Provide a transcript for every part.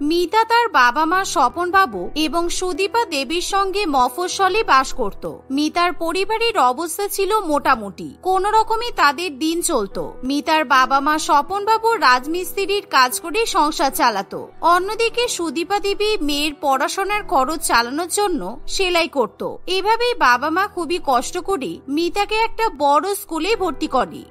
মিতা তার বাবা মা স্বপন বাবু এবং সুদীপা দেবীর সঙ্গে মফস্বলে বাস করত। মিতার পরিবারের অবস্থা ছিল মোটামুটি, কোন রকমে তাদের দিন চলতো। মিতার বাবা মা স্বপন বাবু রাজমিস্ত্রির কাজ করে সংসার চালাতো। অন্যদিকে সুদীপা দেবী মেয়ের পড়াশোনার খরচ চালানোর জন্য সেলাই করত। এভাবেই বাবা মা খুবই কষ্ট করে মিতাকে একটা বড় স্কুলে ভর্তি করে।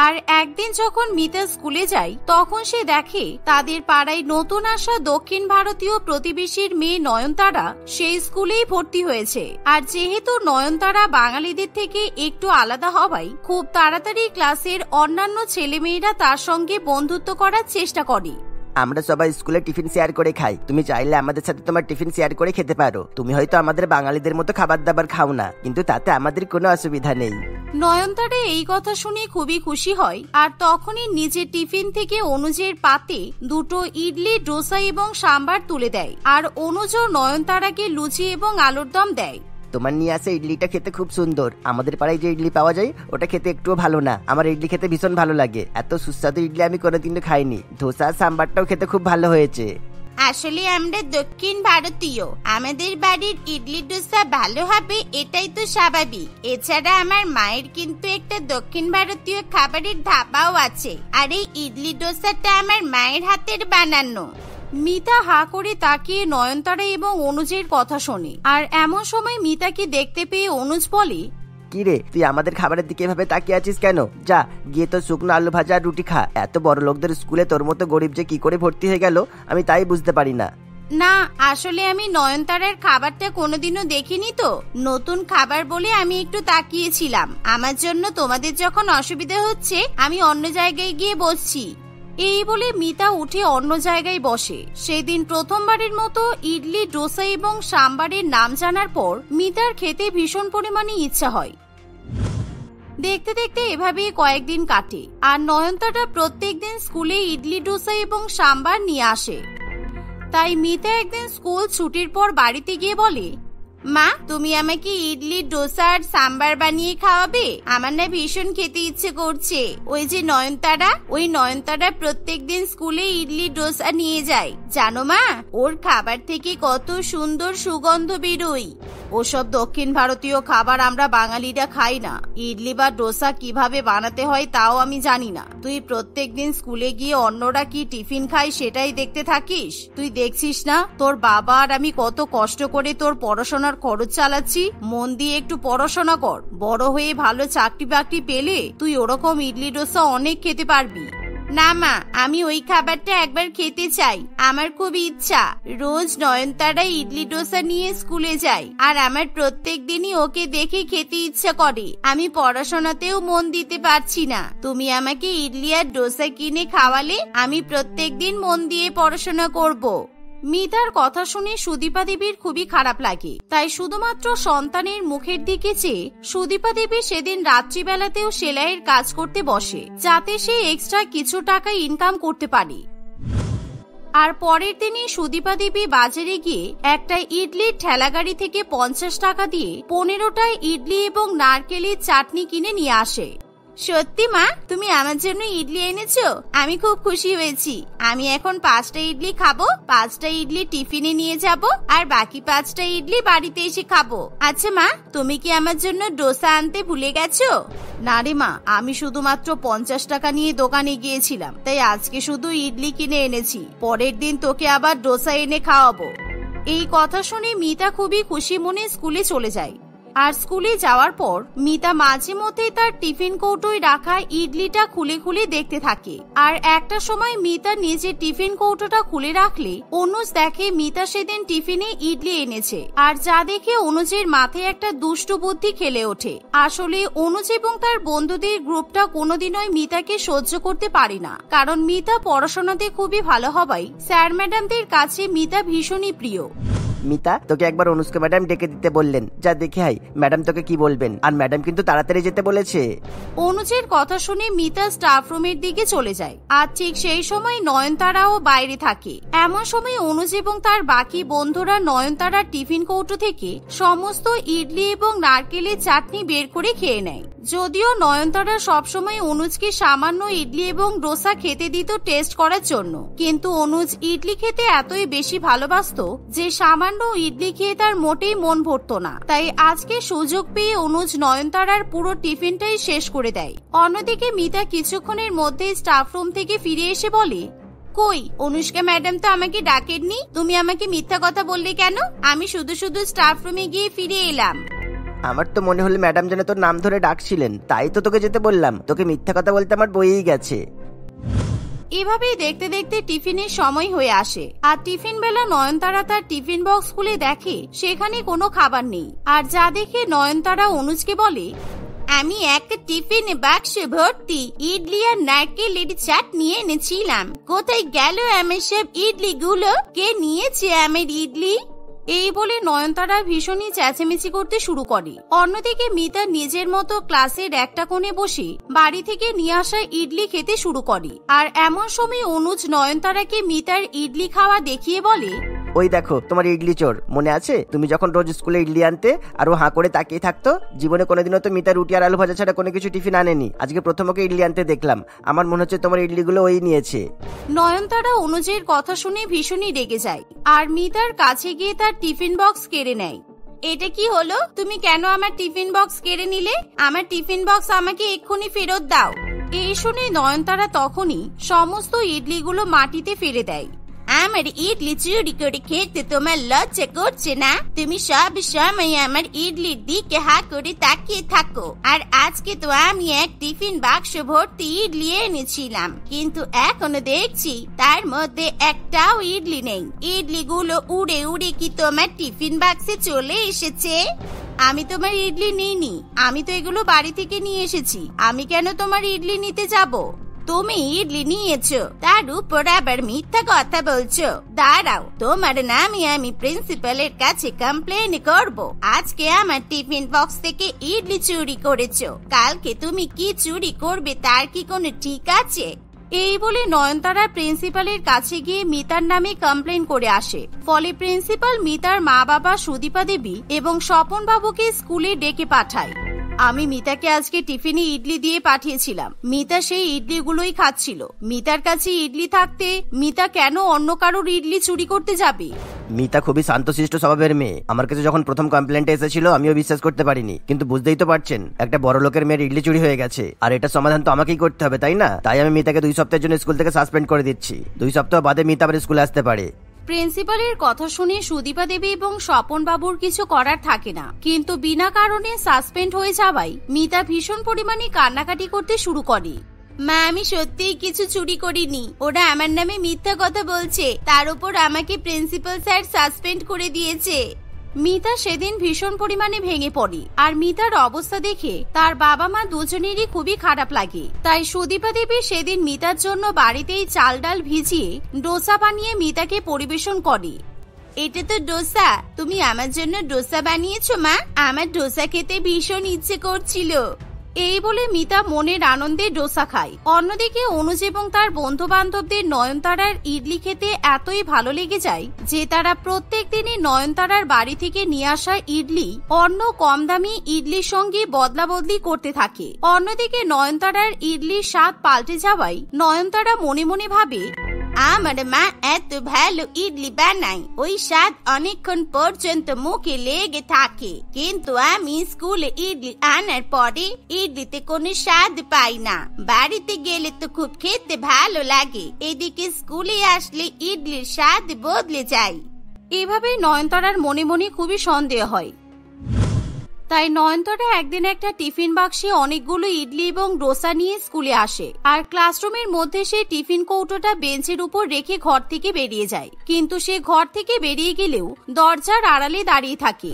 আর একদিন যখন মিতা স্কুলে যায় তখন সে দেখে তাদের পাড়ায় নতুন আসা দক্ষিণ ভারতীয় প্রতিবেশীর মেয়ে নয়নতারা সেই স্কুলেই ভর্তি হয়েছে। আর যেহেতু নয়নতারা বাঙালিদের থেকে একটু আলাদা হওয়ায় খুব তাড়াতাড়ি ক্লাসের অন্যান্য ছেলেমেয়েরা তার সঙ্গে বন্ধুত্ব করার চেষ্টা করে। আমরা সবাই স্কুলে টিফিন শেয়ার করে খাই, তুমি চাইলে আমাদের সাথে তোমার টিফিন শেয়ার করে খেতে পারো। তুমি হয়তো আমাদের বাঙালিদের মতো খাবার দাবার খাও না, কিন্তু তাতে আমাদের কোনো অসুবিধা নেই। নয়নতারা এই কথা শুনে খুবই খুশি হয় আর তখনই নিজের টিফিন থেকে অনুজের পাতে দুটো ইডলি, ডোসা এবং সাম্বার তুলে দেয়। আর অনুজ নয়নতারাকে লুচি এবং আলুর দম দেয়। তোমার নিয়ে আসা ইডলিটা খেতে খুব সুন্দর। আমাদের পাড়ায় যে ইডলি পাওয়া যায় ওটা খেতে একটুও ভালো না। আমার ইডলি খেতে ভীষণ ভালো লাগে। এত সুস্বাদু ইডলি আমি কোনোদিনও খাইনি। ধোসা সাম্বারটাও খেতে খুব ভালো হয়েছে। আসলে আমরা দক্ষিণ ভারতীয়, আমাদের বাড়ির ইডলি ডোসা ভালো হবে এটাই তো স্বাভাবিক। এছাড়া আমার মায়ের কিন্তু একটা দক্ষিণ ভারতীয় খাবারের ধাবাও আছে, আর এই ইডলি ডোসাটা আমার মায়ের হাতের বানানো। মিতা হা করে তাকিয়ে নয়নতারা এবং অনুজের কথা শোনে। আর এমন সময় মিতাকে দেখতে পেয়ে অনুজ বলে, কি রে, তুই আমাদের খাবারের দিকে এভাবে তাকিয়ে আছিস কেন? যা গিয়ে তো শুকনো আলু ভাজা আর রুটি খা। এত বড় লোকদের স্কুলে তোর মতো গরিব যে কি করে ভর্তি হয়ে গেল আমি তাই বুঝতে পারি না। না, আসলে আমি নয়নতারার খাবারটা কোনোদিনও দেখিনি তো, নতুন খাবার বলে আমি একটু তাকিয়েছিলাম। আমার জন্য তোমাদের যখন অসুবিধা হচ্ছে আমি অন্য জায়গায় গিয়ে বসছি। এই বলে মিতা উঠে অন্য জায়গায় বসে। সেদিন প্রথমবারের মতো ইডলি, ডোসা এবং সাম্বারের নাম জানার পর মিতার খেতে ভীষণ পরিমাণে ইচ্ছা হয়। দেখতে দেখতে এভাবেই কয়েকদিন কাটে আর নয়নতারা প্রত্যেকদিন স্কুলে ইডলি, ডোসা এবং সাম্বার নিয়ে আসে। তাই মিতা একদিন স্কুল ছুটির পর বাড়িতে গিয়ে বলে, মা তুমি আমাকে ইডলি, ডোসা আর সাম্বার বানিয়ে খাওয়াবে? আমার না ভীষণ খেতে ইচ্ছে করছে। ওই যে নয়নতারা, ওই নয়নতারা প্রত্যেকদিন স্কুলে ইডলি, ডোসা নিয়ে যায় জানো মা, ওর খাবার থেকে কত সুন্দর সুগন্ধ বেরোয়। ওসব দক্ষিণ ভারতীয় খাবার আমরা বাঙালিরা খাই না। ইডলি বা ডোসা কিভাবে বানাতে হয় তাও আমি জানি না। তুই প্রত্যেকদিন স্কুলে গিয়ে অন্যরা কি টিফিন খায় সেটাই দেখতে থাকিস। তুই দেখছিস না তোর বাবা আর আমি কত কষ্ট করে তোর পড়াশোনার খরচ চালাচ্ছি। মন দিয়ে একটু পড়াশোনা কর, বড় হয়ে ভালো চাকরি বাকরি পেলে তুই ওরকম ইডলি, ডোসা অনেক খেতে পারবি। না মা, আমি ওই খাবারটা একবার খেতে চাই। আমার খুব ইচ্ছা। রোজ নয়নতারা ইডলি, ডোসা নিয়ে স্কুলে যায় আর আমার প্রত্যেক দিনই ওকে দেখে খেতে ইচ্ছা করে। আমি পড়াশোনাতেও মন দিতে পারছি না। তুমি আমাকে ইডলি আর ডোসা কিনে খাওয়ালে আমি প্রত্যেক দিন মন দিয়ে পড়াশোনা করব। মিতার কথা শুনে সুদীপা দেবীর খুবই খারাপ লাগে। তাই শুধুমাত্র সন্তানের মুখের দিকে চেয়ে সুদীপা দেবী সেদিন রাত্রিবেলাতেও সেলাইয়ের কাজ করতে বসে, যাতে সে এক্সট্রা কিছু টাকা ইনকাম করতে পারে। আর পরের দিনই সুদীপা দেবী বাজারে গিয়ে একটা ইডলির ঠেলাগাড়ি থেকে 50 টাকা দিয়ে 15টা ইডলি এবং নারকেলের চাটনি কিনে নিয়ে আসে। সত্যি মা, তুমি আমার জন্য ইডলি এনেছো? আমি খুব খুশি হয়েছি। আমি এখন 5টা ইডলি খাবো, 5টা ইডলি টিফিনে নিয়ে যাব আর বাকি 5টা ইডলি বাড়িতে এসে খাবো। আচ্ছা মা, তুমি কি আমার জন্য ডোসা আনতে ভুলে গেছো? না রে মা, আমি শুধুমাত্র 50 টাকা নিয়ে দোকানে গিয়েছিলাম, তাই আজকে শুধু ইডলি কিনে এনেছি। পরের দিন তোকে আবার ডোসা এনে খাওয়াবো। এই কথা শুনে মিতা খুবই খুশি মনে স্কুলে চলে যায়। আর স্কুলে যাওয়ার পর মিতা মাঝে মধ্যে তার টিফিন কৌটোয় রাখা ইডলিটা খুলে খুলে দেখতে থাকে। আর একটা সময় মিতা নিজের টিফিন কৌটোটা খুলে রাখলে অনুজ দেখে মিতা সেদিন টিফিনে ইডলি এনেছে। আর যা দেখে অনুজের মাথায় একটা দুষ্ট বুদ্ধি খেলে ওঠে। আসলে অনুজ এবং তার বন্ধুদের গ্রুপটা কোনোদিনই মিতাকে সহ্য করতে পারে না, কারণ মিতা পড়াশোনাতে খুবই ভালো হওয়ায় স্যার ম্যাডামদের কাছে মিতা ভীষণই প্রিয়। মিতা, তোকে একবার অনুষ্কা ম্যাডাম ডেকে দিতে বললেন, যা দেখে আই ম্যাডাম তোকে কি বলবেন। আর ম্যাডাম কিন্তু তাড়াতাড়ি যেতে বলেছে। অনুজের কথা শুনে মিতা স্টাফ রুমের দিকে চলে যায়। আর ঠিক সেই সময় নয়নতারাও বাইরে থাকে। এমন সময় অনুজ এবং তার বাকি বন্ধুরা নয়নতারার টিফিন কৌটো থেকে সমস্ত ইডলি এবং নারকেলের চাটনি বের করে খেয়ে নেয়। যদিও নয়নতারা সবসময় অনুজকে সামান্য ইডলি এবং ডোসা খেতে দিত টেস্ট করার জন্য, কিন্তু অনুজ ইডলি খেতে এতই বেশি ভালোবাসতো যে সামান্য ইডলি খেয়ে তার মোটেই মন ভরত না। তাই আজকে সুযোগ পেয়ে অনুজ নয়নতারার পুরো টিফিনটাই শেষ করে দেয়। অন্যদিকে মিতা কিছুক্ষণের মধ্যে স্টাফ রুম থেকে ফিরে এসে বলে, কই, অনুষ্কা ম্যাডাম তো আমাকে ডাকেননি, তুমি আমাকে মিথ্যা কথা বললে কেন? আমি শুধু শুধু স্টাফ রুমে গিয়ে ফিরে এলাম। আমার তো মনে হলো ম্যাডাম যেন তোর নাম ধরে ডাকছিলেন, তাই তো তোকে যেতে বললাম। তোকে মিথ্যা কথা বলতে আমার বইয়েই গেছে। এভাবেই দেখতে দেখতে টিফিনের সময় হয়ে আসে। আর টিফিন বেলা নয়নতারা তার টিফিন বক্স খুলে দেখে সেখানে কোনো খাবার নেই। আর যা দেখে নয়নতারা অনুজকে বলে, আমি একটা টিফিন বাক্স ভর্তি ইডলি আর নারকেলের চাটনি এনেছিলাম, কোথায় গেল আমার সব ইডলি গুলো? কে নিয়েছে আমার ইডলি? এই বলে নয়নতারা ভীষণই চেঁচামেচি করতে শুরু করে। অন্যদিকে মিতা নিজের মতো ক্লাসের একটা কোণে বসে বাড়ি থেকে নিয়ে আসা ইডলি খেতে শুরু করে। আর এমন সময় অনুজ নয়নতারাকে মিতার ইডলি খাওয়া দেখিয়ে বলে, ওই দেখো তোমার ইডলি চোর, মনে আছে তুমি যখন রোজ স্কুলে ইডলি আনতে আর ও হাঁ করে তাকিয়ে থাকতো? জীবনে কোনোদিনও তো মিতা রুটি আর আলু ভাজা ছাড়া কোনো কিছু টিফিন আনেনি। আজকে প্রথম ওকে ইডলি আনতে দেখলাম। আমার মনে হচ্ছে তোমার ইডলিগুলো ওই নিয়েছে। নয়নতারা অনুজের কথা শুনে ভীষণই রেগে যায় আর মিতার কাছে গিয়ে তার টিফিন বক্স কেড়ে নেয়। এটা কি হলো? তুমি কেন আমার টিফিন বক্স কেড়ে নিলে? আমার টিফিন বক্স আমাকে এক্ষুনি ফেরত দাও। এই শুনে নয়নতারা তখনই সমস্ত ইডলিগুলো মাটিতে ফেলে দেয়। আমার ইডলি চুরি করে খেতে তোমার লজ্জা করছে না? তুমি সব সময় আমার ইডলির দিকে হা করে তাকিয়ে থাকো। আর আজকে তো আমি এক টিফিন বাক্স ভর্তি ইডলি এনেছিলাম, কিন্তু এখনো দেখছি তার মধ্যে একটাও ইডলি নেই। ইডলিগুলো উড়ে উড়ে কি তোমার টিফিন বাক্সে চলে এসেছে? আমি তোমার ইডলি নিইনি, আমি তো এগুলো বাড়ি থেকে নিয়ে এসেছি। আমি কেন তোমার ইডলি নিতে যাব? তুমি ইডলি নিয়েছো, তার উপর আবার মিথ্যা কথা বলছো। দাঁড়াও, তোমার নামে আমি প্রিন্সিপালের কাছে কমপ্লেন করব। আজকে আমার টিফিন বক্স থেকে ইডলি চুরি করেছো, কালকে তুমি কি চুরি করবে তার কি কোনো ঠিক আছে? এই বলে নয়নতারা প্রিন্সিপালের কাছে গিয়ে মিতার নামে কমপ্লেন করে আসে। ফলে প্রিন্সিপাল মিতার মা বাবা সুদীপা দেবী এবং স্বপন বাবুকে স্কুলে ডেকে পাঠায়। আমি মিতাকে আজকে টিফিনে ইডলি দিয়ে পাঠিয়েছিলাম, মিতা সেই ইডলিগুলোই খাচ্ছিল। মিতার কাছে ইডলি থাকতে মিতা কেন অন্য কারোর ইডলি চুরি করতে যাবে? মিতা খুবই শান্তশিষ্ট স্বভাবের মেয়ে। আমার কাছে যখন প্রথম কমপ্লেন্টে এসেছিল আমিও বিশ্বাস করতে পারিনি, কিন্তু বুঝতেই তো পারছেন একটা বড় লোকের মেয়ের ইডলি চুরি হয়ে গেছে, আর এটা সমাধান তো আমাকেই করতে হবে, তাই না? তাই আমি মিতাকে 2 সপ্তাহের জন্য স্কুল থেকে সাসপেন্ড করে দিচ্ছি। 2 সপ্তাহ বাদে মিতা আবার স্কুলে আসতে পারে। প্রিন্সিপালের কথা শুনে সুদীপা দেবী এবং স্বপন বাবুর কিছু করার থাকে না, কিন্তু বিনা কারণে সাসপেন্ড হয়ে যাওয়ায় মিতা ভীষণ পরিমাণে কান্নাকাটি করতে শুরু করে। মা, আমি সত্যিই কিছু চুরি করিনি, ওরা আমার নামে মিথ্যা কথা বলছে, তার উপর আমাকে প্রিন্সিপাল স্যার সাসপেন্ড করে দিয়েছে। মিতা সেদিন ভীষণ পরিমাণে ভেঙে পড়ে। আর মিতার অবস্থা দেখে তার বাবা মা দুজনেরই খুবই খারাপ লাগে। তাই সুদীপা দেবী সেদিন মিতার জন্য বাড়িতেই চাল ডাল ভিজিয়ে ডোসা বানিয়ে মিতাকে পরিবেশন করে। এটা তো ডোসা, তুমি আমার জন্য ডোসা বানিয়েছো মা? আমার ডোসা খেতে ভীষণ ইচ্ছে করছিল। এই বলে মিতা মনের আনন্দে ডোসা খায়। অন্যদিকে অনুজ এবং তার বন্ধু বান্ধবদের নয়নতারার ইডলি খেতে এতই ভালো লেগে যায় যে তারা প্রত্যেক দিনই নয়নতারার বাড়ি থেকে নিয়ে আসা ইডলি অন্য কম দামি ইডলির সঙ্গে বদলা বদলি করতে থাকে। অন্যদিকে নয়নতারার ইডলির স্বাদ পাল্টে যাওয়ায় নয়নতারা মনে মনে ভাবে, আমার মা এত ভালো ইডলি বানায়, ওই স্বাদ অনেকক্ষণ পর্যন্ত মুখে লেগে থাকে, কিন্তু আমি স্কুলে ইডলি আনার পরে ইডলিতে কোনো স্বাদ পাই না। বাড়িতে গেলে তো খুব খেতে ভালো লাগে, এদিকে স্কুলে আসলে ইডলির স্বাদ বদলে যায়। এভাবে নয়নতারার মনে মনে খুবই সন্দেহ হয়। তাই নয়নতারা একদিন একটা টিফিন বাক্সে অনেকগুলো ইডলি এবং ডোসা নিয়ে স্কুলে আসে। আর ক্লাসরুমের মধ্যে সে টিফিন কৌটোটা বেঞ্চের উপর রেখে ঘর থেকে বেরিয়ে যায়। কিন্তু সে ঘর থেকে বেরিয়ে গেলেও দরজার আড়ালে দাঁড়িয়ে থাকে।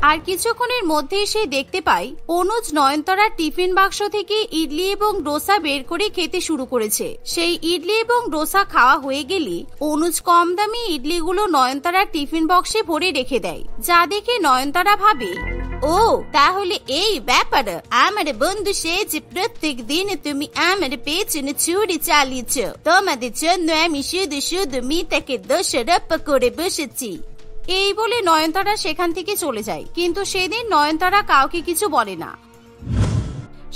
আর কিছুক্ষণের মধ্যেই সে দেখতে পায় অনুজ নয়নতারার টিফিন বাক্স থেকে ইডলি এবং ডোসা বের করে খেতে শুরু করেছে। সেই ইডলি এবং ডোসা খাওয়া হয়ে গেলে অনুজ কম দামি ইডলিগুলো নয়নতারার টিফিন বক্সে ভরে রেখে দেয়, যা দেখে নয়নতারা ভাবে, ও তাহলে এই ব্যাপার, আমার বন্ধু সেজে প্রত্যেক দিন তুমি আমার পেছনে ছুরি চালিয়েছ, তোমাদের জন্য আমি শুধু শুধু মিতাকে দোষারোপ করে বসেছি। এই বলে নয়নতারা সেখান থেকে চলে যায়, কিন্তু সেদিন নয়নতারা কাউকে কিছু বলে না।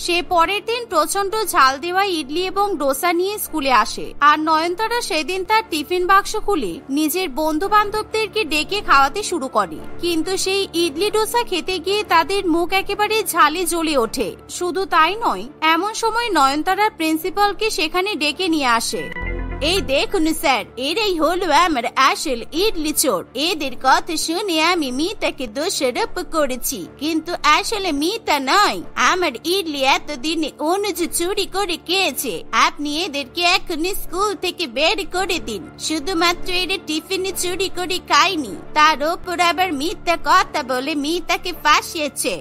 সে পরের দিন প্রচন্ড ঝাল দেওয়া ইডলি এবং ডোসা নিয়ে স্কুলে আসে, আর নয়নতারা সেদিন তার টিফিন বাক্স খুলে নিজের বন্ধু বান্ধবদেরকে ডেকে খাওয়াতে শুরু করে। কিন্তু সেই ইডলি ডোসা খেতে গিয়ে তাদের মুখ একেবারে ঝালে জ্বলে ওঠে। শুধু তাই নয়, এমন সময় নয়নতারা প্রিন্সিপালকে সেখানে ডেকে নিয়ে আসে। এই দেখুন স্যার, এরাই হলো আমার আসল ইডলি চোর। এদের কথা শুনে আমি মিতাকে দোষারোপ করেছি, কিন্তু আসলে মিতা নয়। আমার ইডলি এতদিনে অনুজ চুরি করে খেয়েছে। আপনি এদেরকে এখন স্কুল থেকে বের করে দিন। শুধুমাত্র এরা টিফিনে চুরি করে খায়নি, তার ওপর আবার মিথ্যা কথা বলে মিতাকে ফাঁসিয়েছে।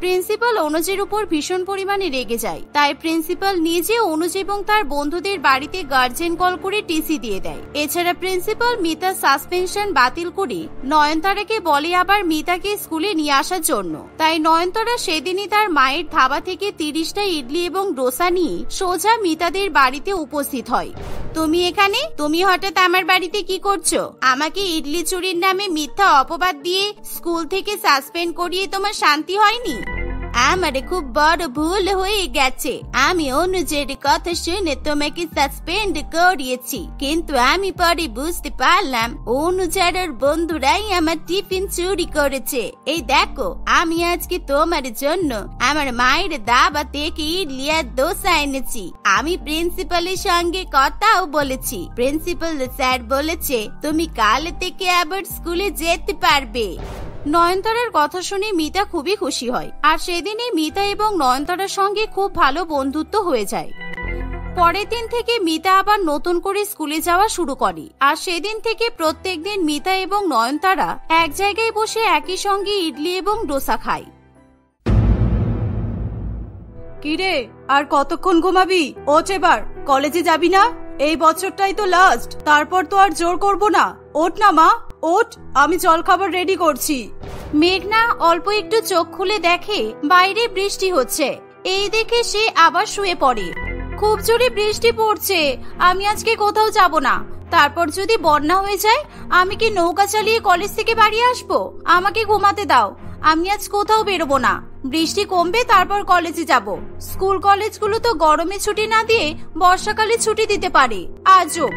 প্রিন্সিপাল অনুজের উপর ভীষণ পরিমাণে রেগে যায়, তাই প্রিন্সিপাল নিজে অনুজ এবং তার বন্ধুদের বাড়িতে গার্জেন কল করে টিসি দিয়ে দেয়। এছাড়া প্রিন্সিপাল মিতার সাসপেনশন বাতিল করে নয়নতারাকে বলে আবার মিতাকে স্কুলে নিয়ে আসার জন্য। তাই নয়নতারা সেদিনই তার মায়ের ধাবা থেকে 30টা ইডলি এবং ডোসা নিয়ে সোজা মিতাদের বাড়িতে উপস্থিত হয়। তুমি এখানে? তুমি হঠাৎ আমার বাড়িতে কি করছো? আমাকে ইডলি চুরির নামে মিথ্যা অপবাদ দিয়ে স্কুল থেকে সাসপেন্ড করিয়ে তোমার শান্তি হয়নি? আমার খুব বড় ভুল হয়ে গেছে। আমি অনুজের কথা শুনে তোমাকে সাসপেন্ড করিয়েছি, কিন্তু আমি পরে বুঝতে পারলাম অনুজের বন্ধুরাই আমার টিফিন চুরি করেছে। এই দেখো, আমি আজকে তোমার জন্য আমার মায়ের দাবা থেকে ইডলি আর ডোসা এনেছি। আমি প্রিন্সিপালের সঙ্গে কথাও বলেছি। প্রিন্সিপাল স্যার বলেছে তুমি কাল থেকে আবার স্কুলে যেতে পারবে। নয়নতারার কথা শুনে মিতা খুবই খুশি হয়, আর সেদিনই মিতা এবং নয়নতারার সঙ্গে খুব ভালো বন্ধুত্ব হয়ে যায়। পরের দিন থেকে মিতা আবার নতুন করে স্কুলে যাওয়া শুরু করে, আর সেদিন থেকে প্রত্যেকদিন মিতা এবং নয়নতারা এক জায়গায় বসে একই সঙ্গে ইডলি এবং ডোসা খায়। কিরে, আর কতক্ষণ ঘুমাবি? ওঠ, এবার কলেজে যাবি না? এই বছরটাই তো লাস্ট, তারপর তো আর জোর করব না। ওঠ না মা, ওঠ, আমি জলখাবার রেডি করছি। মেঘনা অল্প একটু চোখ খুলে দেখে বাইরে বৃষ্টি হচ্ছে। এই দেখে সে আবার শুয়ে পড়ে। খুব জোরে বৃষ্টি পড়ছে, আমি আজকে কোথাও যাব না। তারপর যদি বন্যা হয়ে যায়, আমি কি নৌকা চালিয়ে কলেজ থেকে বাড়ি আসবো? আমাকে ঘুমাতে দাও, আমি আজ কোথাও বেরোবো না। বৃষ্টি কমবে তারপর কলেজে যাব। স্কুল কলেজগুলো তো গরমে ছুটি না দিয়ে বর্ষাকালে ছুটি দিতে পারে। আজও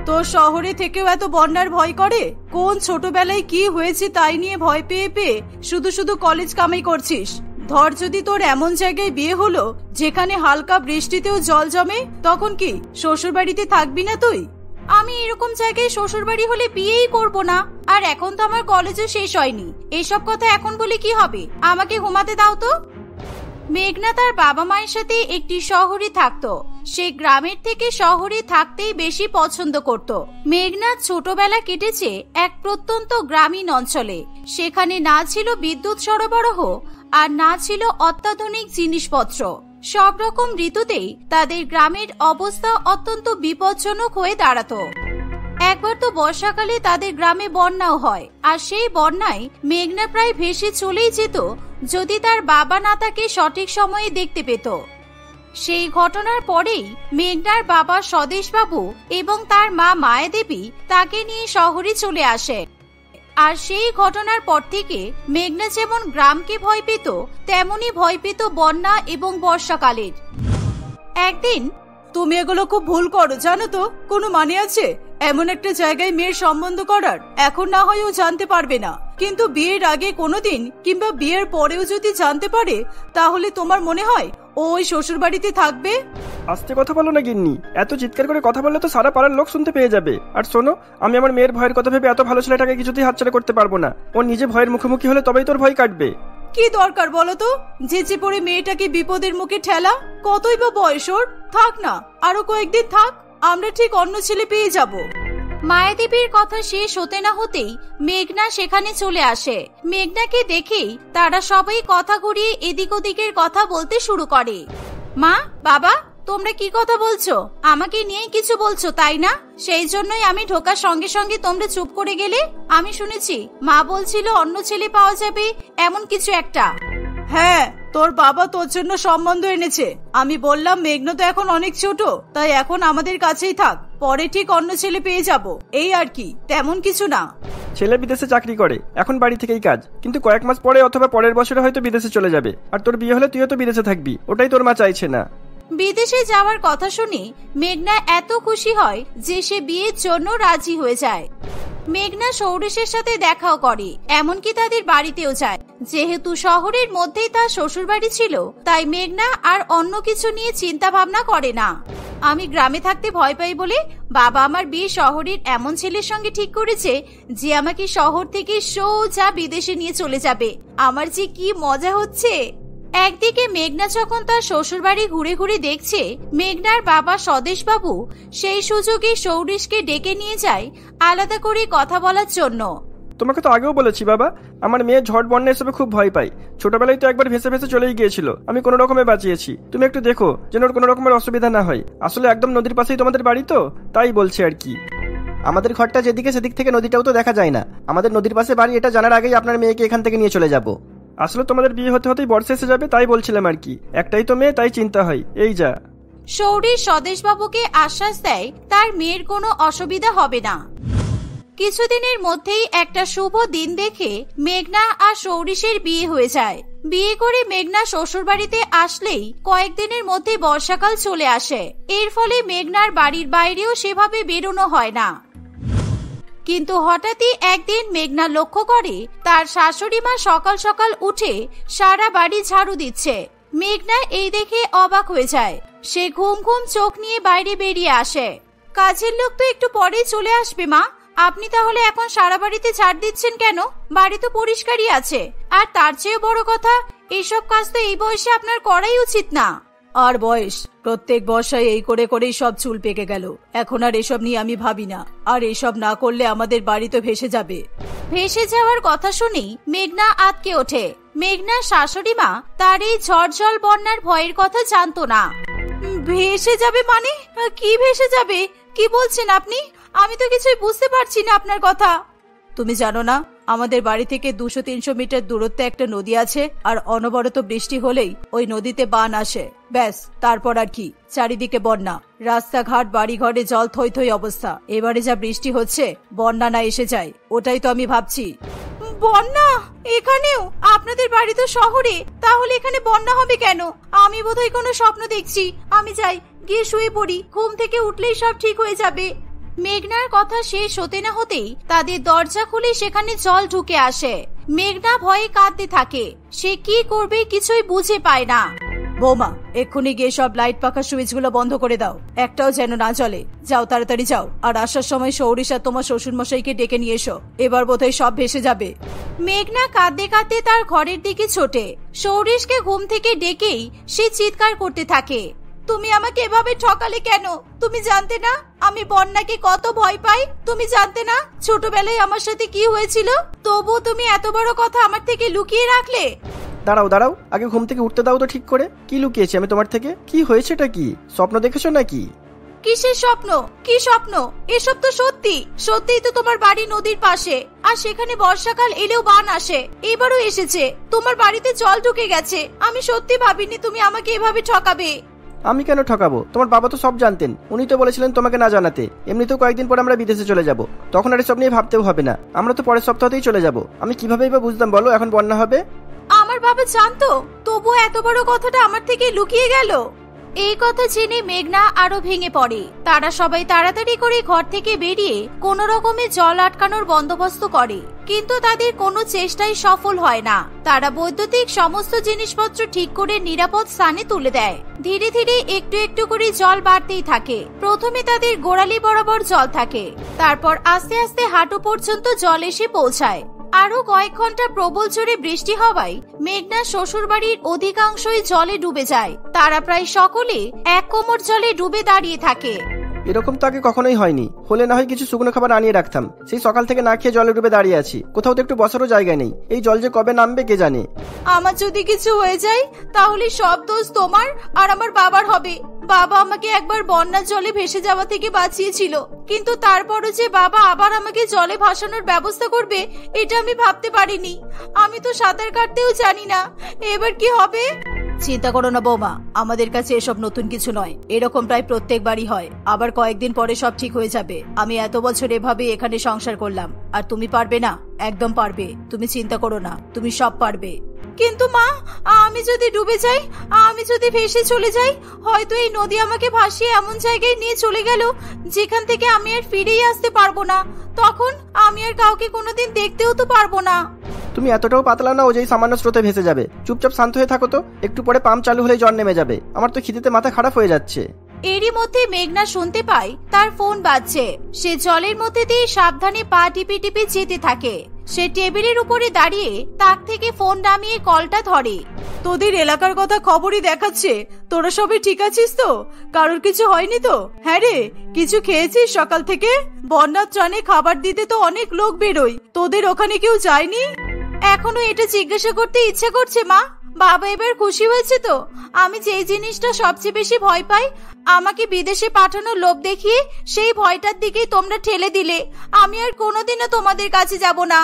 তোর শহরে থেকেও এত বন্যার ভয় করে? কোন ছোটবেলায় কি হয়েছে তাই নিয়ে ভয় পেয়ে পেয়ে শুধু শুধু কলেজ কামাই করছিস। ধর যদি তোর এমন জায়গায় বিয়ে হলো যেখানে হালকা বৃষ্টিতেও জল জমে, তখন কি শ্বশুর বাড়িতে থাকবি না তুই? আমি এরকম জায়গায় শ্বশুর বাড়ি হলে বিয়েই করব না। আর এখন তো আমার কলেজও শেষ হয়নি, এসব কথা এখন বলে কি হবে? আমাকে ঘুমাতে দাও তো। মেঘনা তার বাবা মায়ের সাথে একটি শহরে থাকতো। সে গ্রামের থেকে শহরে থাকতেই বেশি পছন্দ করত। মেঘনা ছোটবেলা কেটেছে এক প্রত্যন্ত গ্রামীণ অঞ্চলে। সেখানে না ছিল বিদ্যুৎ সরবরাহ, আর না ছিল অত্যাধুনিক জিনিসপত্র। সব রকম ঋতুতেই তাদের গ্রামের অবস্থা অত্যন্ত বিপজ্জনক হয়ে দাঁড়াতো। একবার তো বর্ষাকালে তাদের গ্রামে বন্যাও হয়, আর সেই বন্যায় মেঘনা প্রায় ভেসে চলেই যেত যদি তার বাবা না তাকে সঠিক সময়ে দেখতে পেত। সেই ঘটনার পরেই মেঘনার বাবা স্বদেশবাবু এবং তার মা মায়াদেবী তাকে নিয়ে শহরে চলে আসে। আর সেই ঘটনার পর থেকে মেঘনা যেমন গ্রামকে ভয় পেত, তেমনি ভয় পেত বন্যা এবং বর্ষাকালের। একদিন, তুমি এগুলো খুব ভুল করো জানো তো? কোনো মানে আছে এমন একটা জায়গায় মেয়ের সম্বন্ধ করার? এখন না হয় ও জানতে পারবে না, কিন্তু বিয়ের আগে কোনোদিন কিংবা বিয়ের পরেও যদি জানতে পারে, তাহলে তোমার মনে হয় ও ওই শ্বশুর বাড়িতে থাকবে? আস্তে কথা বলো না গিন্নি, এত চিৎকার করে কথা বললে তো সারা পাড়ার লোক শুনতে পেয়ে যাবে। আর শোনো, আমি আমার মেয়ের ভয়ের কথা ভেবে এত ভালো ছেলেটাকে কিছুতেই হাতছাড়া করতে পারবো না। ও নিজে ভয়ের মুখোমুখি হলে তবেই তোর ভয় কাটবে। কি দরকার বলো তো যেচে পড়ে মেয়েটাকে বিপদের মুখে ঠেলা? কতই বা বয়স ওর? থাক না, আরো কয়েকদিন থাক, আমরা ঠিক অন্য ছেলে পেয়ে যাব। মায়াদেবীর কথা শেষ হতে না হতেই মেঘনা সেখানে চলে আসে। মেঘনাকে দেখেই তারা সবাই কথা ঘুরিয়ে এদিক ওদিকের কথা বলতে শুরু করে। মা, বাবা, তোমরা কি কথা বলছো? আমাকে নিয়ে কিছু বলছো তাই না? সেই জন্যই আমি ঢোকার সঙ্গে সঙ্গে তোমরা চুপ করে গেলে। আমি শুনেছি মা বলছিল অন্য ছেলে পাওয়া যাবে, এমন কিছু একটা। হ্যাঁ, তোর বাবা তোর জন্য সম্বন্ধ এনেছে। আমি বললাম মেঘনা তো এখন অনেক ছোট, তাই এখন আমাদের কাছেই থাক, পরে ঠিক অন্য ছেলে পেয়ে যাব, এই আর কি, তেমন কিছু না। ছেলে বিদেশে চাকরি করে, এখন বাড়ি থেকেই কাজ, কিন্তু কয়েক মাস পরে অথবা পরের বছরে হয়তো বিদেশে চলে যাবে। আর তোর বিয়ে হলে তুইও তো বিদেশে থাকবি, ওটাই তোর মা চাইছে না। বিদেশে যাওয়ার কথা শুনে মেঘনা এত খুশি হয় যে সে বিয়ের জন্য রাজি হয়ে যায়। মেঘনা সৌরেশের সাথে দেখাও করে, এমনকি তাদের বাড়িতেও যায়। যেহেতু শহরের মধ্যেই তার শ্বশুর বাড়ি ছিল, তাই মেঘনা আর অন্য কিছু নিয়ে চিন্তা ভাবনা করে না। আমি গ্রামে থাকতে ভয় পাই বলে বাবা আমার বিয়ে শহরের এমন ছেলের সঙ্গে ঠিক করেছে যে আমাকে শহর থেকে সোজা বিদেশে নিয়ে চলে যাবে। আমার যে কি মজা হচ্ছে। একদিকে মেঘনা যখন তার শ্বশুর বাড়ি ঘুরে ঘুরে দেখছে, মেঘনার বাবা স্বদেশ বাবু সেই সুযোগে সৌরেশকে ডেকে নিয়ে যায় আলাদা করে কথা বলার জন্য। তোমাকে তো আগেও বলেছি বাবা, আমার মেয়ে ঝড় বন্যা এসবে খুব ভয় পায়। ছোটবেলায় তো একবার ভেসে ভেসে চলেই গিয়েছিল, আমি কোনো রকমে বাঁচিয়েছি। তুমি একটু দেখো যেন ওর কোনো রকমের অসুবিধা না হয়। আসলে একদম নদীর পাশেই তোমাদের বাড়ি তো, তাই বলছি আর কি। আমাদের ঘরটা যেদিকে সেদিক থেকে নদীটাও তো দেখা যায় না। আমাদের নদীর পাশে বাড়ি, এটা জানার আগেই আপনার মেয়েকে এখান থেকে নিয়ে চলে যাব। আসলে তোমাদের বিয়ে হতে হতেই বর্ষা এসে যাবে, তাই বলছিলাম আর কি। একটাই তো মেয়ে, তাই চিন্তা হয়, এই যা। সৌরেশ স্বদেশ বাবুকে আশ্বাস দেয় তার মেয়ের কোনো অসুবিধা হবে না। কিছুদিনের মধ্যেই একটা শুভ দিন দেখে মেঘনা আর সৌরেশের বিয়ে হয়ে যায়। বিয়ে করে মেঘনা শ্বশুর বাড়িতে আসলেই কয়েকদিনের মধ্যে বর্ষাকাল চলে আসে। এর ফলে মেঘনার বাড়ির বাইরেও সেভাবে বেরোনো হয় না। কিন্তু হঠাৎই একদিন মেঘনা লক্ষ্য করে তার শাশুড়ি মা সকাল সকাল উঠে সারা বাড়ি ঝাড়ু দিচ্ছে। মেঘনা এই দেখে অবাক হয়ে যায়। সে ঘুম ঘুম চোখ নিয়ে বাইরে বেরিয়ে আসে। কাজের লোক তো একটু পরেই চলে আসবে মা, আপনি তাহলে এখন সারা বাড়িতে ঝাড় দিচ্ছেন কেন? বাড়ি তো পরিষ্কারই আছে। আর তার চেয়েও বড় কথা, এইসব কাজ তো এই বয়সে আপনার করাই উচিত না। আর বয়স, প্রত্যেক বর্ষায় এই করে করেই সব চুল পেকে গেল। এখন আর এসব নিয়ে আমি ভাবি না। আর এসব না করলে আমাদের বাড়ি তো ভেসে যাবে। ভেসে যাওয়ার কথা শুনেই মেঘনা আঁতকে ওঠে। মেঘনার শাশুড়ি মা তার এই ঝড় জল বন্যার ভয়ের কথা জানতো না। ভেসে যাবে মানে? কি ভেসে যাবে? কি বলছেন আপনি? আমি তো কিছুই বুঝতে পারছি না আপনার কথা। তুমি জানো না, আমাদের বাড়ি থেকে 200-300 মিটার দূরত্বে একটা নদী আছে, আর অনবরত বৃষ্টি হলেই ওই নদীতে বান আসে। ব্যাস, তারপর আর কি, চারিদিকে বন্যা, রাস্তাঘাট বাড়িঘরে জল থই থই অবস্থা। এবারে যা বৃষ্টি হচ্ছে, বন্যা না এসে যায়, ওটাই তো আমি ভাবছি। বন্যা এখানেও? আপনাদের বাড়ি তো শহরে, তাহলে এখানে বন্যা হবে কেন? আমি বোধহয় কোনো স্বপ্ন দেখছি। আমি যাই, গিয়ে শুয়ে পড়ি, ঘুম থেকে উঠলেই সব ঠিক হয়ে যাবে। মেঘনার কথা শেষ হতে না হতেই তাদের দরজা খুলে সেখানে জল ঢুকে আসে। মেঘনা ভয়ে কাঁদতে থাকে। সে কি করবে কিছুই বুঝে পায় না। বৌমা, এক্ষুনি গিয়ে সব লাইট পাখা সুইচ গুলো বন্ধ করে দাও, একটাও যেন না জ্বলে। যাও, তাড়াতাড়ি যাও। আর আসার সময় সৌরিশ আর তোমার শ্বশুর মশাইকে ডেকে নিয়ে এসো, এবার বোধহয় সব ভেসে যাবে। মেঘনা কাঁদতে কাঁদতে তার ঘরের দিকে ছোটে। সৌরিশকে ঘুম থেকে ডেকেই সে চিৎকার করতে থাকে। তুমি আমাকে এভাবে ঠকালে কেন? তুমি জানতে না আমি বন্যাকে কত ভয় পাই? তুমি জানতে না ছোটবেলায় আমার সাথে কি হয়েছিল? তবু তুমি এত বড় কথা আমার থেকে লুকিয়ে রাখলে। দাঁড়াও দাঁড়াও, আগে ঘুম থেকে উঠতে দাও তো ঠিক করে। কি লুকিয়েছি আমি তোমার থেকে? কি হয়েছেটা কি? স্বপ্ন দেখেছো নাকি? কিসের স্বপ্ন? কি স্বপ্ন? এসব তো সত্যি। সত্যিই তো তোমার বাড়ি নদীর পাশে, আর সেখানে বর্ষাকাল এলেও বান আসে। এবারও এসেছে, তোমার বাড়িতে জল ঢুকে গেছে। আমি সত্যি ভাবিনি তুমি আমাকে এভাবে ঠকাবে। আমি কেন ঠকাবো? তোমার বাবা তো সব জানতেন, উনি তো বলেছিলেন তোমাকে না জানাতে। এমনিতেও কয়েকদিন পর আমরা বিদেশে চলে যাব, তখন আর এসব নিয়ে ভাবতেও হবে না। আমরা তো পরের সপ্তাহতেই চলে যাব। আমি কিভাবেই বা বুঝতাম বলো এখন বন্যা হবে? আমার বাবা জানতো, তবু এত বড় কথাটা আমার থেকে লুকিয়ে গেল। এই কথা জেনে মেঘনা আরো ভেঙে পড়ে। তারা সবাই তাড়াতাড়ি করে ঘর থেকে বেরিয়ে কোনো রকমে জল আটকানোর বন্দোবস্ত করে, কিন্তু তাদের কোনো চেষ্টাই সফল হয় না। তারা বৈদ্যুতিক সমস্ত জিনিসপত্র ঠিক করে নিরাপদ স্থানে তুলে দেয়। ধীরে ধীরে একটু একটু করে জল বাড়তেই থাকে। প্রথমে তাদের গোড়ালি বরাবর জল থাকে, তারপর আস্তে আস্তে হাঁটু পর্যন্ত জল এসে পৌঁছায়। আরো কয়েক ঘন্টা প্রবল জোরে বৃষ্টি হওয়ায় মেঘনা শ্বশুর বাড়ির অধিকাংশই জলে ডুবে যায়। তারা প্রায় সকলে এক কোমর জলে ডুবে দাঁড়িয়ে থাকে। এরকম তো আগে কখনোই হয়নি। হলে না হয় কিছু শুকনো খাবার আনিয়ে রাখতাম। সেই সকাল থেকে না খেয়ে জলে ডুবে দাঁড়িয়ে আছি, কোথাও তো একটু বসারও জায়গা নেই। এই জল যে কবে নামবে কে জানে। আমার যদি কিছু হয়ে যায় তাহলে সব দোষ তোমার আর আমার বাবার হবে। বাবা আমাকে একবার বন্যার জলে ভেসে যাওয়া থেকে বাঁচিয়েছিল, কিন্তু তারপরও যে বাবা আবার আমাকে জলে ভাসানোর ব্যবস্থা করবে এটা আমি ভাবতে পারিনি। আমি তো সাঁতার কাটতেও জানি না, এবার কি হবে? চিন্তা করো না বৌমা, আমাদের কাছে এসব নতুন কিছু নয়। এরকম প্রায় প্রত্যেকবারই হয়। আবার কয়েকদিন পরে সব ঠিক হয়ে যাবে। আমি এত বছর এভাবে এখানে সংসার করলাম, আর তুমি পারবে না? একদম পারবে, তুমি চিন্তা করো না, তুমি সব পারবে। কিন্তু মা, আমি যদি ডুবে যাই, আমি যদি ভেসে চলে যাই, হয়তো এই নদী আমাকে ভাসিয়ে এমন জায়গায় নিয়ে চলে গেল যেখান থেকে আমি আর ফিরেই আসতে পারবো না। তখন আমি আর কাউকে কোনোদিন দেখতেও তো পারবো না। তুমি এতটাও পাতলা না ও যেই সামান্য স্রোতে ভেসে যাবে। চুপচাপ শান্ত হয়ে থাকো তো, একটু পরে পাম্প চালু হলেই জল নেমে যাবে। আমার তো খিদেতে মাথা খারাপ হয়ে যাচ্ছে। এরই মধ্যে মেঘনা শুনতে পায় তার ফোন বাজছে। সে জলের মধ্যে দিয়ে সাবধানে পা টিপে টিপে যেতে থাকে। সে টেবিলের উপরে দাঁড়িয়ে তাক থেকে ফোন নামিয়ে কলটা ধরে। তোদের এলাকার কথা খবরই দেখাচ্ছে, তোরা সবাই ঠিক আছিস তো? কারোর কিছু হয়নি তো? হ্যাঁ রে, কিছু খেয়েছিস সকাল থেকে? বন্যার ত্রাণে খাবার দিতে তো অনেক লোক বেরোয়, তোদের ওখানে কেউ যায়নি? এখনো এটা জিজ্ঞাসা করতে ইচ্ছা করছে মা। বাবা এবার খুশি হয়েছে তো? আমি যেই জিনিসটা সবচেয়ে বেশি ভয় পাই, আমাকে বিদেশে পাঠানোর লোভ দেখিয়ে সেই ভয়টার দিকেই তোমরা ঠেলে দিলে। আমি আর কোনোদিনও তোমাদের কাছে যাব না।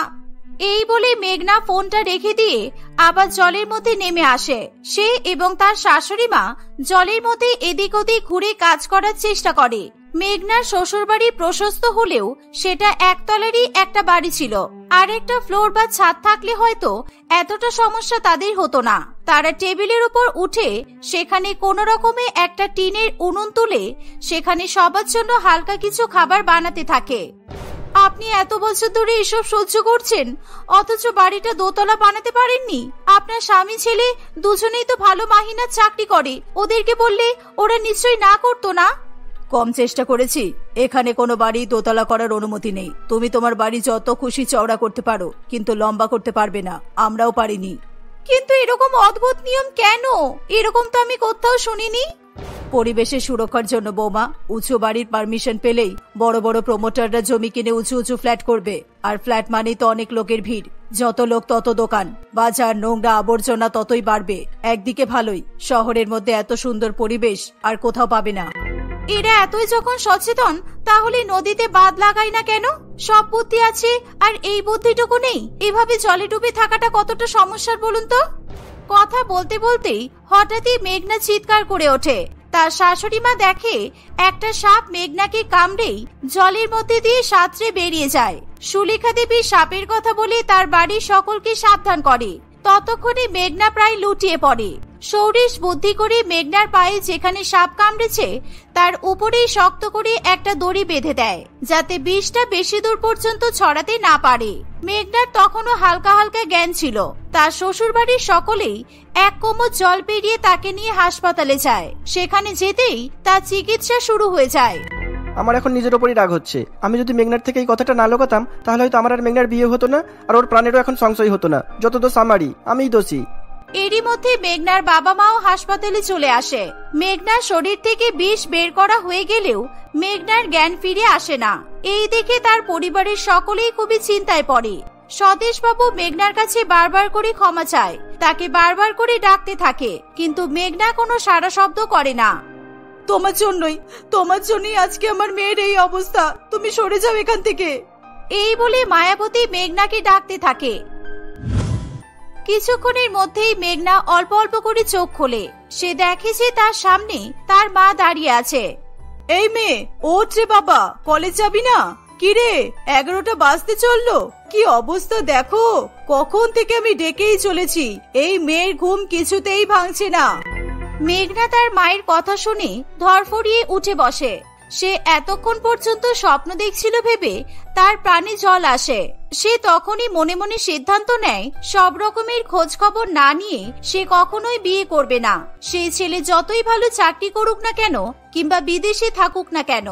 এই বলে মেঘনা ফোনটা রেখে দিয়ে আবার জলের মধ্যে নেমে আসে। সে এবং তার শাশুড়ি মা জলের মধ্যে এদিক ওদিক ঘুরে কাজ করার চেষ্টা করে। মেঘনার শ্বশুরবাড়ি প্রশস্ত হলেও সেটা একতলারই একটা বাড়ি ছিল। আর একটা ফ্লোর বা ছাদ থাকলে হয়তো এতটা সমস্যা তাদের হতো না। তারা টেবিলের উপর উঠে সেখানে কোনো রকমে একটা টিনের উনুন তুলে সেখানে সবার জন্য হালকা কিছু খাবার বানাতে থাকে। আপনি এত বছর ধরে এসব সহ্য করছেন, অথচ বাড়িটা দোতলা বানাতে পারেননি? আপনার স্বামী ছেলে দুজনেই তো ভালো মাহিনার চাকরি করে, ওদেরকে বললে ওরা নিশ্চয়ই না করতো না? কম চেষ্টা করেছি, এখানে কোনো বাড়ি দোতলা করার অনুমতি নেই। তুমি তোমার বাড়ি যত খুশি চওড়া করতে পারো, কিন্তু লম্বা করতে পারবে না। আমরাও পারিনি। কিন্তু এরকম অদ্ভুত নিয়ম কেন? এরকম তো আমি কোথাও শুনিনি। পরিবেশের সুরক্ষার জন্য বৌমা। উঁচু বাড়ির পারমিশন পেলেই বড় বড় প্রমোটাররা জমি কিনে উঁচু উঁচু ফ্ল্যাট করবে। আর ফ্ল্যাট মানেই তো অনেক লোকের ভিড়। যত লোক তত দোকান, বাজার, নোংরা আবর্জনা ততই বাড়বে। একদিকে ভালোই, শহরের মধ্যে এত সুন্দর পরিবেশ আর কোথাও পাবে না। এরা এতই যখন সচেতন, তাহলে নদীতে বাঁধ লাগাই না কেন? সব বুদ্ধি আছে আর এই বুদ্ধিটুকু নেই। এভাবে জলে ডুবে থাকাটা কতটা সমস্যার বলুন তো? কথা বলতে বলতেই হঠাৎই মেঘনা চিৎকার করে ওঠে। তার শাশুড়ি মা দেখে একটা সাপ মেঘনাকে কামড়েই জলের মধ্যে দিয়ে সাঁতরে বেরিয়ে যায়। সুলেখা দেবী সাপের কথা বলে তার বাড়ির সকলকে সাবধান করে। ততক্ষণে মেঘনা প্রায় লুটিয়ে পড়ে। সৌরিশ বুদ্ধি করে মেঘনার পায়ে যেখানে সাপ কামড়েছে তার উপরেই শক্ত করে একটা দড়ি বেঁধে দেয়, যাতে বিষটা বেশি দূর পর্যন্ত ছড়াতে না পারে। মেঘনার তখনও হালকা হালকা জ্ঞান ছিল। তার শ্বশুর বাড়ির সকলেই এক কোমর জল পেরিয়ে তাকে নিয়ে হাসপাতালে যায়। সেখানে যেতেই তার চিকিৎসা শুরু হয়ে যায়। আমার এখন নিজের ওপরই রাগ হচ্ছে। আমি যদি মেঘনার থেকে এই কথাটা না লোকাতাম, তাহলে হয়তো আমার আর মেঘনার বিয়ে হতো না, আর ওর প্রাণেরও এখন সংশয় হতো না। যত দোষ আমারই, আমিই দোষী। এরই মধ্যে মেঘনার বাবা মাও হাসপাতালে চলে আসে। মেঘনার শরীর থেকে বিষ বের করা হয়ে গেলেও মেঘনার জ্ঞান ফিরে আসে না। এই দেখে তার পরিবারের সকলেই খুবই চিন্তায় পড়ে। স্বদেশবাবু মেঘনার কাছে বারবার করে ক্ষমা চায়, তাকে বারবার করে ডাকতে থাকে, কিন্তু মেঘনা কোনো সাড়া শব্দ করে না। তোমার জন্যই আজকে আমার মেয়ের এই অবস্থা। তুমি সরে যাও এখান থেকে। এই বলে মায়াবতী মেঘনাকে ডাকতে থাকে। কিছুক্ষণের মধ্যেই মেঘনা অল্প অল্প করে চোখ খোলে। সে দেখে যে তার সামনে তার মা দাঁড়িয়ে আছে। এই মেয়ে, ওঠ রে বাবা, কলেজ যাবি না? কিরে, 11টা বাজতে চললো, কি অবস্থা দেখো। কখন থেকে আমি ডেকেই চলেছি, এই মেয়ের ঘুম কিছুতেই ভাঙছে না। মেঘনা তার মায়ের কথা শুনে ধরফড়িয়ে উঠে বসে। সে এতক্ষণ পর্যন্ত স্বপ্ন দেখছিল ভেবে তার প্রাণে জল আসে। সে তখনই মনে মনে সিদ্ধান্ত নেয় সব রকমের খোঁজ খবর না নিয়ে সে কখনোই বিয়ে করবে না। সেই ছেলে যতই ভালো চাকরি করুক না কেন কিংবা বিদেশে থাকুক না কেন,